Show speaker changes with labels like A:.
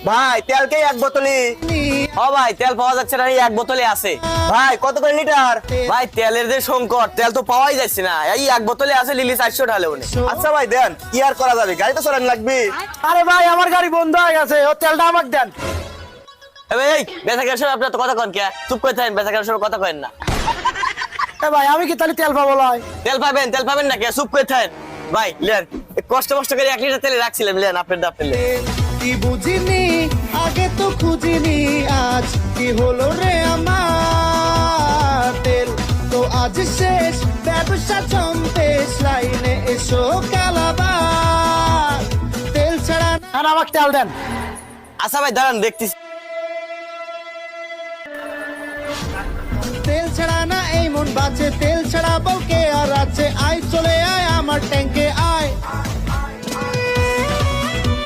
A: ভাই তেল কে এক বোতলই?
B: ও ভাই তেল পাওয়া যাচ্ছে না, এই এক বোতলে আছে।
A: ভাই কত করে লিটার?
B: ভাই তেলের যে সংকট, তেল তো পাওয়াই যাচ্ছে না, এই এক বোতলে আছে লিলি 400 ঢালে উনি।
A: আচ্ছা ভাই দেন, কি আর করা যাবে, গাড়ি তো চালান লাগবে।
C: আরে ভাই আমার গাড়ি বন্ধ হয়ে গেছে, ও তেলটা আমাকে দেন।
B: এই বেচা কেনার সময় আপনার তো কথা কন কে? চুপ করে থাকেন, বেচা কেনার সময় কথা কয়েন না।
C: এ ভাই আমি কি তাহলে তেল পাবো লয়?
B: তেল পাবেন না কে? চুপ করে থাকেন। ভাই লেন, কষ্ট করে 1 লিটার তেলে রাখছিলেন, লেন আপনার দাম লেন।
D: কি বুঝিনি আগে তো খুঁজিনি, আজ কি হলো রে আমার তেল তো আজ শেষ, ব্যবসা চম্পেশ, লাইনে এসো কালাবার তেল ছাড়া
C: আর আমাকে তেল দেন।
B: আচ্ছা ভাই দাঁড়ান দেখতেছি।
D: তেল ছাড়া না এই মন বাঁচে, তেল ছাড়া বউকে